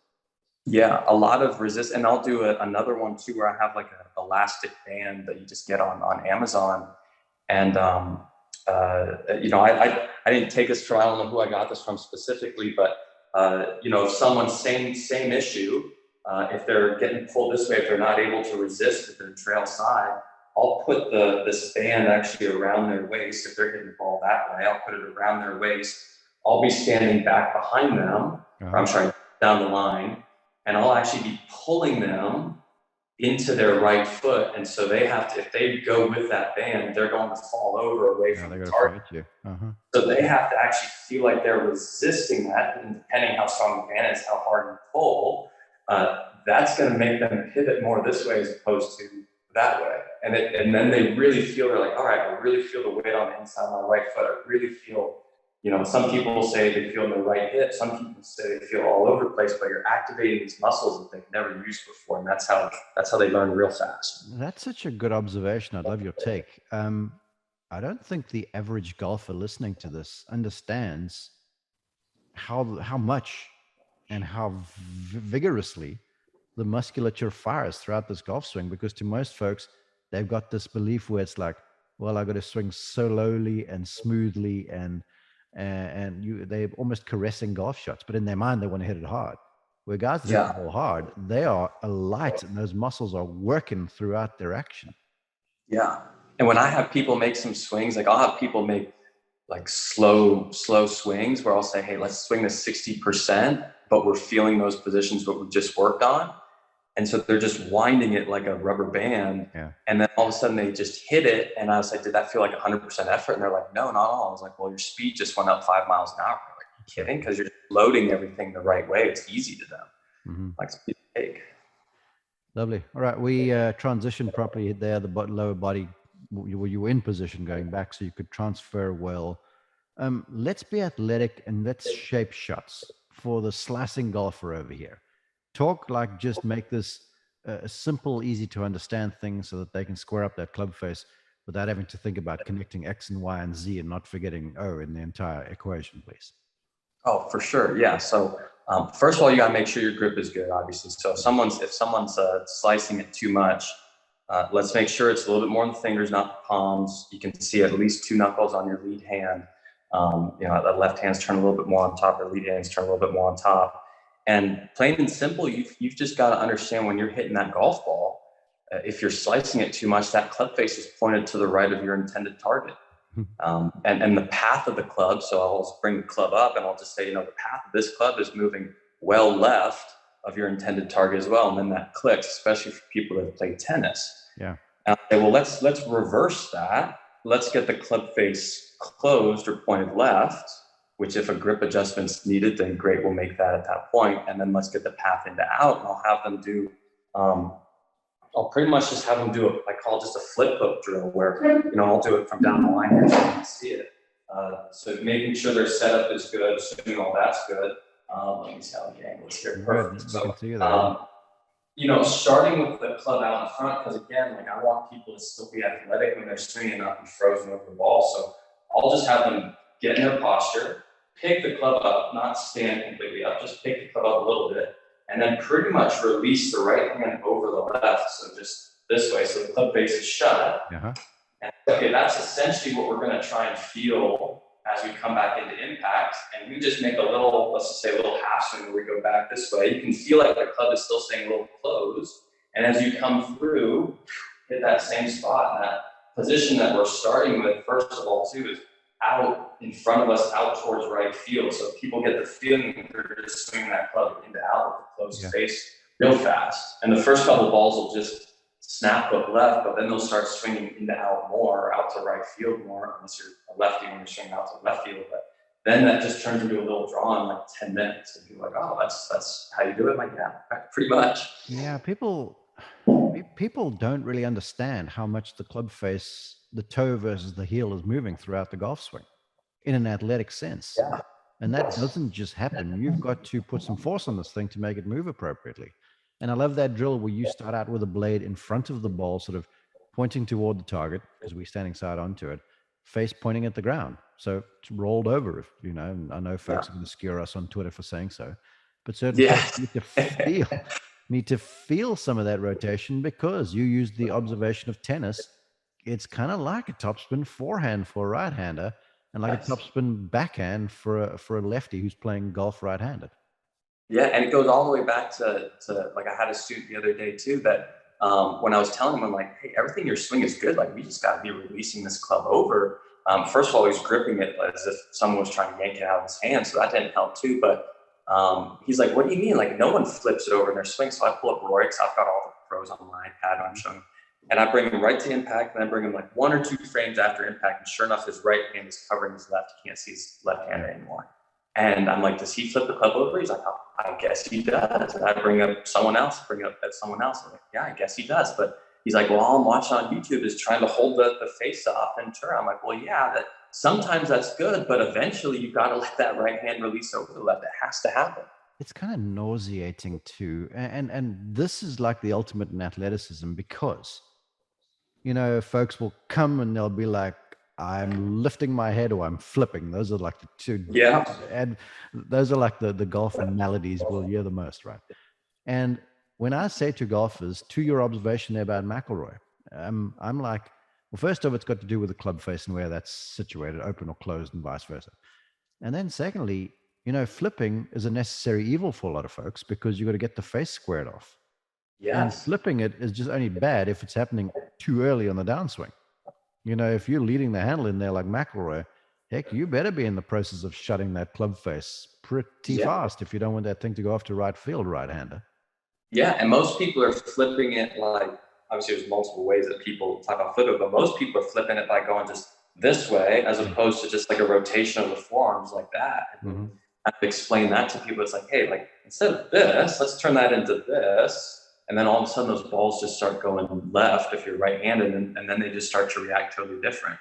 Yeah, a lot of resist. And I'll do another one too, where I have like an elastic band that you just get on Amazon. And, I didn't take this from, I don't know who I got this from specifically, but, if someone's same issue, if they're getting pulled this way, if they're not able to resist with their trail side, I'll put this band actually around their waist. If they're hitting the ball that way, I'll put it around their waist. I'll be standing back behind them, or I'm sorry, down the line, and I'll actually be pulling them into their right foot. And so they have to, if they go with that band, they're going to fall over away from the target. So they have to actually feel like they're resisting that. And depending how strong the band is, how hard you pull, that's going to make them pivot more this way as opposed to that way. And then they really feel, they're like, all right, I really feel the weight on the inside of my right foot. I really feel, some people say they feel in the right hip. Some people say they feel all over the place, but you're activating these muscles that they've never used before. And that's how they learn real fast. That's such a good observation. I'd love your take. I don't think the average golfer listening to this understands how much and how vigorously the musculature fires throughout this golf swing, because to most folks, they've got this belief where it's like, well, I've got to swing slowly and smoothly, and they're almost caressing golf shots, but in their mind, they want to hit it hard. Where guys that hit the ball hard, they are alight, and those muscles are working throughout their action. Yeah. And when I have people make some swings, like I'll have people make like slow swings where I'll say, hey, let's swing this 60%, but we're feeling those positions what we just worked on. And so they're just winding it like a rubber band. Yeah. And then all of a sudden they just hit it. And I was like, did that feel like 100% effort? And they're like, no, not at all. I was like, well, your speed just went up 5 miles an hour. I'm like, are you kidding? Because you're loading everything the right way. It's easy to them. Like speed cake. Lovely. All right. We transitioned properly there. The lower body, you were in position going back, so you could transfer well. Let's be athletic and let's shape shots for the slicing golfer over here. Talk like just make this a simple, easy to understand thing so that they can square up that club face without having to think about connecting X and Y and Z and not forgetting O in the entire equation, please. Oh, for sure. Yeah. So first of all, you got to make sure your grip is good, obviously. So if someone's slicing it too much, let's make sure it's a little bit more in the fingers, not the palms. You can see at least 2 knuckles on your lead hand. The left hand's turn a little bit more on top, or lead hand's turn a little bit more on top. And plain and simple, you've just got to understand when you're hitting that golf ball, if you're slicing it too much, that club face is pointed to the right of your intended target. And the path of the club, so I'll bring the club up and I'll just say, the path of this club is moving well left of your intended target as well. And then that clicks, especially for people that play tennis. Yeah. And I say, well, let's reverse that. Let's get the club face closed or pointed left, which if a grip adjustment's needed, then great, we'll make that at that point. And then let's get the path into out, and I'll have them do, I'll pretty much just have them do I call it just a flip hook drill where, I'll do it from down the line here so you can see it. So making sure their setup is good, assuming all that's good. Let me see how the angle is here. Perfect. So, starting with the club out in front, because again, I want people to still be athletic when they're swinging, not be frozen over the ball. So I'll just have them get in their posture, pick the club up, not stand completely up, just pick the club up a little bit, and then pretty much release the right hand over the left. So just this way, so the club face is shut. And okay, that's essentially what we're going to try and feel as we come back into impact, and we just make a little, let's just say a little half swing where we go back this way, you can feel like the club is still staying a little closed. And as you come through, hit that same spot, and that position that we're starting with, first of all, too, is out in front of us, out towards right field. So people get the feeling that they're just swinging that club into out with the closed space real fast. And the first couple of balls will just snap hook left, but then they'll start swinging into out more, out to right field more, unless you're a lefty when you're swinging out to left field. But then that just turns into a little draw in like 10 minutes. And you're like, oh, that's how you do it? Like, yeah, pretty much. Yeah, people don't really understand how much the club face, the toe versus the heel, is moving throughout the golf swing in an athletic sense. Yeah. And that doesn't just happen. You've got to put some force on this thing to make it move appropriately. And I love that drill where you start out with a blade in front of the ball, sort of pointing toward the target, because we're standing side onto it, face pointing at the ground. So it's rolled over, if you know. I know folks are going to skewer us on Twitter for saying so, but certainly need to feel some of that rotation, because you use the observation of tennis. It's kind of like a topspin forehand for a right-hander, and like a topspin backhand for a lefty who's playing golf right-handed. Yeah, and it goes all the way back to like, I had a student the other day too that when I was telling him, I'm like, hey, everything in your swing is good. Like, we just got to be releasing this club over. First of all, he's gripping it as if someone was trying to yank it out of his hand, so that didn't help too. But he's like, what do you mean? Like, no one flips it over in their swing. So I pull up Roy, because I've got all the pros on my iPad, I'm showing him. And I bring him right to impact, and I bring him like 1 or 2 frames after impact. And sure enough, his right hand is covering his left. He can't see his left hand anymore. And I'm like, does he flip the club over? He's like, oh, I guess he does. And I bring up someone else. I'm like, yeah, I guess he does. But he's like, well, all I'm watching on YouTube is trying to hold the face off and turn. I'm like, well, yeah, that sometimes that's good, but eventually you've got to let that right hand release over the left. It has to happen. It's kind of nauseating too. And this is like the ultimate in athleticism, because, you know, folks will come and they'll be like, I'm lifting my head or I'm flipping. Those are like the two. Yeah. And those are like the golf maladies we'll hear the most, right? And when I say to golfers, to your observation there about McIlroy, I'm like, well, first off, it's got to do with the club face and where that's situated, open or closed, and vice versa. And then secondly, you know, flipping is a necessary evil for a lot of folks, because you've got to get the face squared off. Yes. And flipping it is just only bad if it's happening too early on the downswing. You know, if you're leading the handle in there like McIlroy, heck, you better be in the process of shutting that club face pretty fast if you don't want that thing to go off to right field, right-hander. Yeah, and most people are flipping it like, obviously there's multiple ways that people talk about flipping, but most people are flipping it by going just this way, as opposed to just like a rotation of the forearms like that. And I have to explain that to people. It's like, hey, like, instead of this, let's turn that into this. And then all of a sudden those balls just start going left if you're right-handed, and then they just start to react totally different.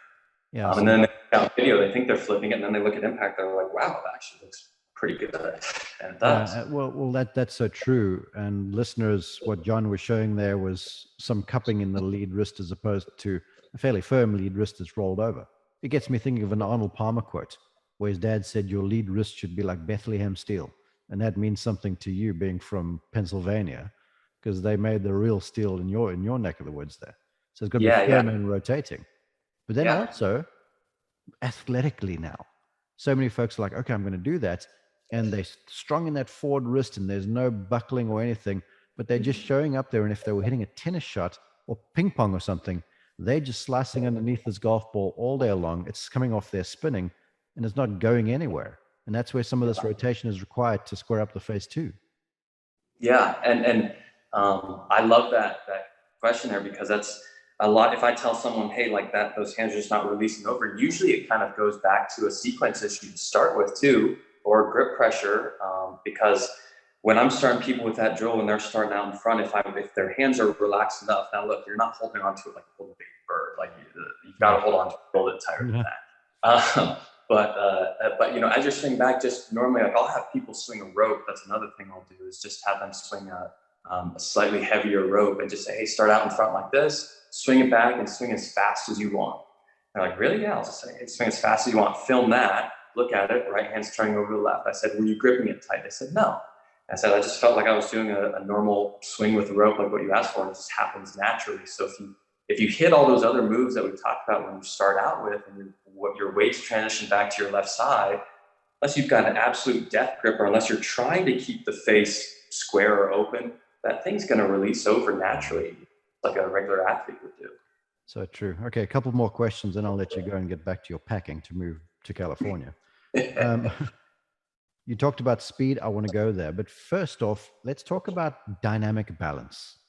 Yeah. And then they out video, they think they're flipping it, and then they look at impact, they're like, wow, that actually looks pretty good. And it does. Well, that's so true. And listeners, what John was showing there was some cupping in the lead wrist as opposed to a fairly firm lead wrist that's rolled over. It gets me thinking of an Arnold Palmer quote, where his dad said, your lead wrist should be like Bethlehem steel. And that means something to you being from Pennsylvania, because they made the real steel in your neck of the woods there. So it's got to be firm and rotating. But then also, athletically now, so many folks are like, okay, I'm going to do that. And they're strong in that forward wrist, and there's no buckling or anything, but they're just showing up there. And if they were hitting a tennis shot or ping pong or something, they're just slicing underneath this golf ball all day long. It's coming off their spinning, and it's not going anywhere. And that's where some of this rotation is required to square up the face too. Yeah. And I love that question there, because that's a lot. If I tell someone, hey, like that, those hands are just not releasing over, usually it kind of goes back to a sequence issue to start with too, or grip pressure. Because when I'm starting people with that drill, when they're starting out in front, if their hands are relaxed enough, now look, you're not holding onto it like a little baby bird. Like you've got to hold on to it a little bit tighter than that. But you know, as you're swinging back, just normally, like I'll have people swing a rope. That's another thing I'll do, is just have them swing a slightly heavier rope, and just say, hey, start out in front like this, swing it back, and swing as fast as you want. They're like, really? Yeah, I'll just say, hey, swing as fast as you want. Film that. Look at it. Right hand's turning over to the left. I said, were you gripping it tight? They said, no. I said, I just felt like I was doing a normal swing with the rope, like what you asked for, and it just happens naturally. So if you if you hit all those other moves that we talked about when you start out with, and what your weights transition back to your left side, unless you've got an absolute death grip, or unless you're trying to keep the face square or open, that thing's going to release over naturally, like a regular athlete would do. So true. Okay, a couple more questions, and I'll let you go and get back to your packing to move to California. You talked about speed. I want to go there. But first off, let's talk about dynamic balance.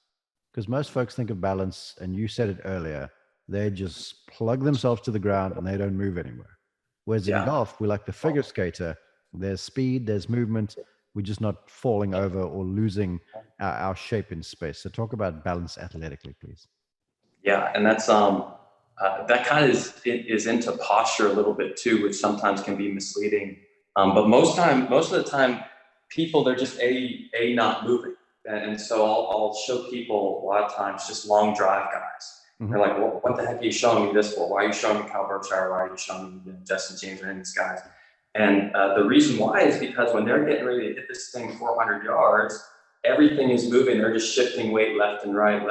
Because most folks think of balance, and you said it earlier, they just plug themselves to the ground and they don't move anywhere. Whereas in golf, we like the figure skater. There's speed, there's movement. We're just not falling over or losing our shape in space. So talk about balance athletically, please. Yeah, and that's that kind of is into posture a little bit too, which sometimes can be misleading. But most of the time, people, they're just not moving. And so I'll show people a lot of times just long drive guys. Mm-hmm. They're like, well, what the heck are you showing me this for? Why are you showing me Kyle Berkshire? Why are you showing me Justin James or any of these guys? And the reason why is because when they're getting ready to hit this thing 400 yards, everything is moving. They're just shifting weight left and right.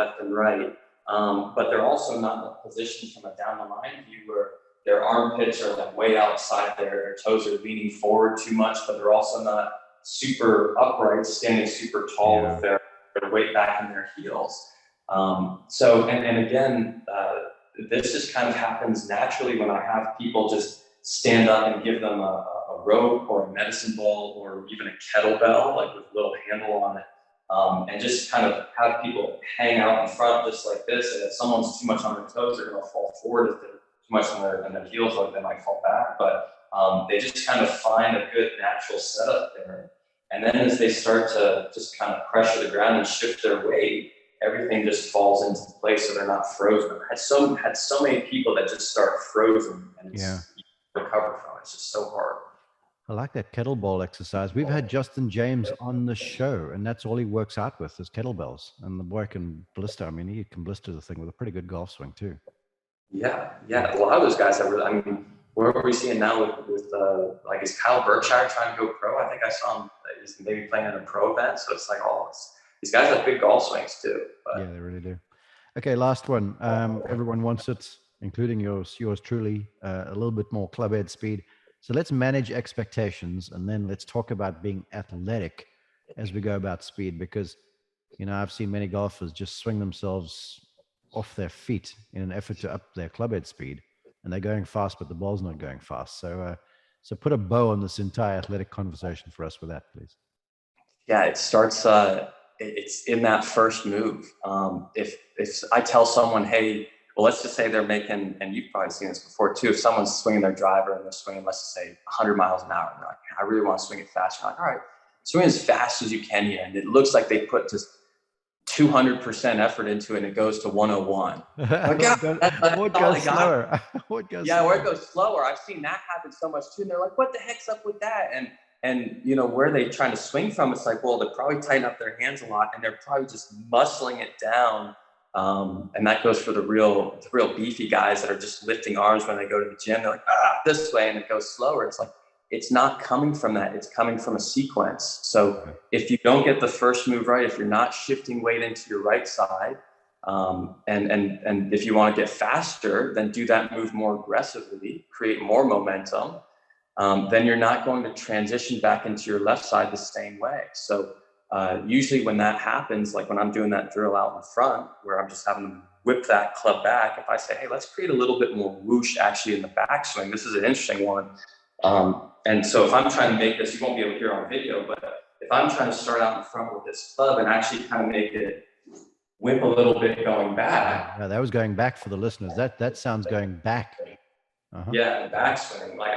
But they're also not in a position from a down the line view where their armpits are like way outside their toes are leaning forward too much, but they're also not super upright, standing super tall with their weight back in their heels. So again, this just kind of happens naturally when I have people just stand up and give them a rope or a medicine ball or even a kettlebell, like with a little handle on it. And just kind of have people hang out in front just like this. And if someone's too much on their toes, they're going to fall forward. If they're too much on their heels, like they might fall back. But they just kind of find a good natural setup there. And then as they start to just kind of pressure the ground and shift their weight, everything just falls into place, so they're not frozen. I had so many people that just start frozen and recover from it. It's just so hard. I like that kettlebell exercise. We've had Justin James on the show, and that's all he works out with is kettlebells. And the boy can blister. I mean, he can blister the thing with a pretty good golf swing too. Yeah. A lot of those guys have really, I mean, where are we seeing now with like, is Kyle Berkshire trying to go pro? I think I saw him, he's maybe playing at a pro event. So it's like, these guys have big golf swings too. But. Yeah, they really do. Okay, last one. Everyone wants it, including yours truly, a little bit more Clubhead Speed. So let's manage expectations, and then let's talk about being athletic as we go about speed, because, I've seen many golfers just swing themselves off their feet in an effort to up their Clubhead speed, and they're going fast, but the ball's not going fast. So put a bow on this entire athletic conversation for us with that, please. Yeah, it starts, it's in that first move. If I tell someone, hey, well, let's just say they're making, and you've probably seen this before too, if someone's swinging their driver and they're swinging, let's just say 100 miles an hour, and they're like, I really want to swing it fast. You're like, all right, swing as fast as you can here. And it looks like they put just 200% effort into it and it goes to 101. What goes slower? Where it goes slower. I've seen that happen so much too. And they're like, what the heck's up with that? And where are they trying to swing from? It's like, well, they probably tighten up their hands a lot and they're probably just muscling it down. And that goes for the real beefy guys that are just lifting arms when they go to the gym. They're like, this way, and it goes slower. It's like, it's not coming from that. It's coming from a sequence. So if you don't get the first move right, if you're not shifting weight into your right side, and if you want to get faster, then do that move more aggressively, create more momentum. Then you're not going to transition back into your left side the same way. So usually when that happens, like when I'm doing that drill out in front, where I'm just having to whip that club back, if I say, hey, let's create a little bit more whoosh actually in the backswing, this is an interesting one. And so if I'm trying to make this, you won't be able to hear on video, but if I'm trying to start out in front with this club and actually kind of make it whip a little bit going back. Yeah, that was going back for the listeners. That sounds going back. Yeah, the backswing. Like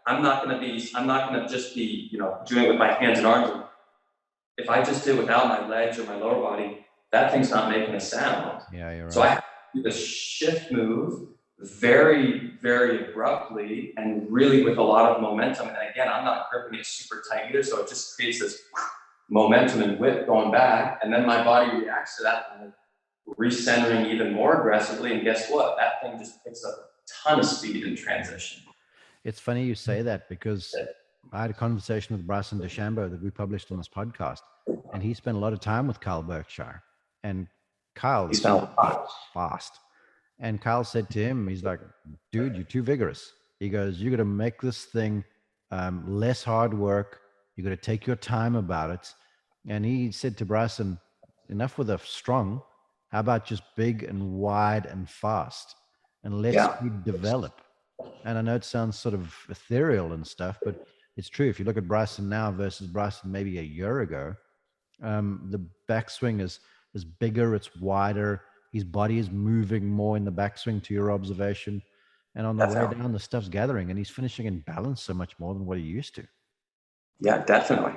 I'm not going to just be, doing it with my hands and arms. If I just did it without my legs or my lower body, that thing's not making a sound. Yeah, you're right. So I have to do the shift move very, very abruptly and really with a lot of momentum. And again, I'm not gripping it super tight either. So it just creates this momentum and whip going back. And then my body reacts to that and recentering even more aggressively. And guess what? That thing just picks up a ton of speed in transition. It's funny you say that, because I had a conversation with Bryson DeChambeau that we published on this podcast, and he spent a lot of time with Kyle Berkshire. And Kyle is fast. And Kyle said to him, he's like, dude, you're too vigorous. He goes, you got to make this thing less hard work. You got to take your time about it. And he said to Bryson, enough with a strong. How about just big and wide and fast, and let speed develop? And I know it sounds sort of ethereal and stuff, but it's true. If you look at Bryson now versus Bryson maybe a year ago, the backswing is bigger, it's wider. His body is moving more in the backswing, to your observation. And on the way down, the stuff's gathering, and he's finishing in balance so much more than what he used to. Yeah, definitely.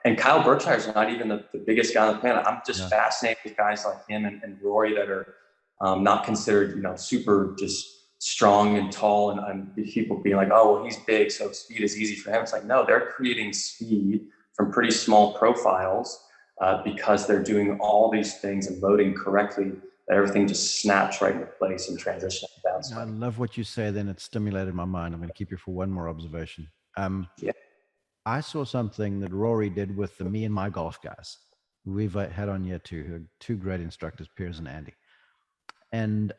And Kyle Berkshire's not even the biggest guy on the planet. I'm just fascinated with guys like him and Rory that are not considered, super just strong and tall, and people being like, oh, well, he's big, so speed is easy for him. It's like, no, they're creating speed from pretty small profiles because they're doing all these things and loading correctly, that everything just snaps right into place and transition down. I love what you say. Then it stimulated my mind. I'm going to keep you for one more observation. I saw something that Rory did with me and my golf guys we've had on year two, who are two great instructors, Piers and Andy. And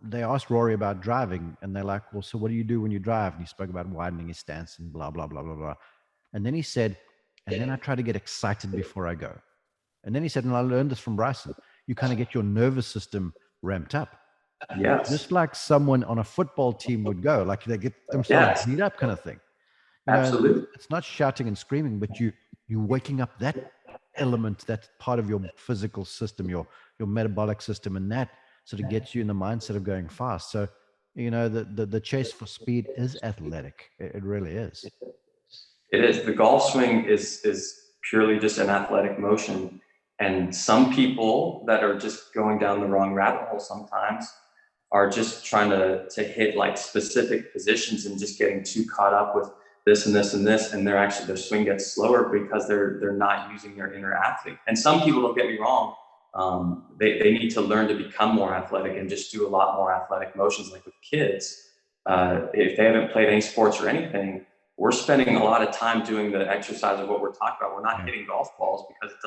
they asked Rory about driving, and they're like, well, so what do you do when you drive? And he spoke about widening his stance and blah, blah, blah, blah, blah. And then he said, and then I try to get excited before I go. And then he said, and I learned this from Bryson, you kind of get your nervous system ramped up. Yes. Just like someone on a football team would go, like they get themselves beat up kind of thing. Absolutely. It's not shouting and screaming, but you're waking up that element, that part of your physical system, your metabolic system, and that sort of gets you in the mindset of going fast. So, the chase for speed is athletic. It really is. It is. The golf swing is purely just an athletic motion. And some people that are just going down the wrong rabbit hole sometimes are just trying to hit like specific positions and just getting too caught up with this and this and this, and their swing gets slower because they're not using their inner athlete. And some people, don't get me wrong, they need to learn to become more athletic and just do a lot more athletic motions. Like with kids, if they haven't played any sports or anything, we're spending a lot of time doing the exercise of what we're talking about. We're not hitting golf balls because it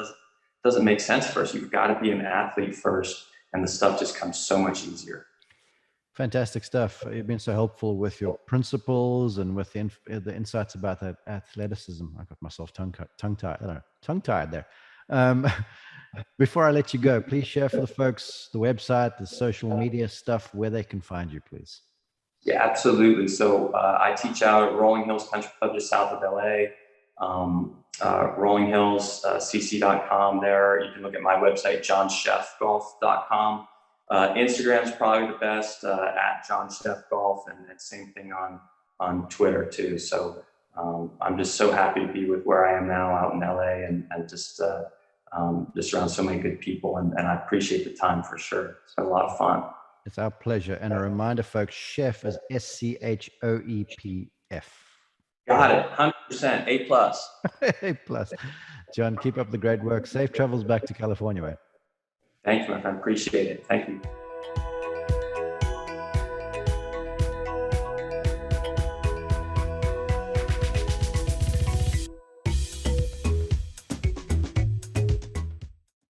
doesn't make sense for us. You've got to be an athlete first, and the stuff just comes so much easier. Fantastic stuff. You've been so helpful with your principles and with the insights about that athleticism. I got myself tongue-tied there. Before I let you go, please share for the folks the website, the social media stuff, where they can find you, please. Yeah, absolutely. So I teach out at Rolling Hills Country Club just south of LA. RollingHillsCC.com there. You can look at my website, JonSchoepfGolf.com. Instagram's probably the best, at Jon Schoepf Golf, and same thing on Twitter too. So I'm just so happy to be with where I am now out in LA, and just around so many good people, and I appreciate the time for sure. It's been a lot of fun. It's our pleasure. And a reminder, folks, Chef is SCHOEPF. Got it. 100%. A+. A+. Jon, keep up the great work. Safe travels back to California, man. Thank you, my friend. Appreciate it. Thank you.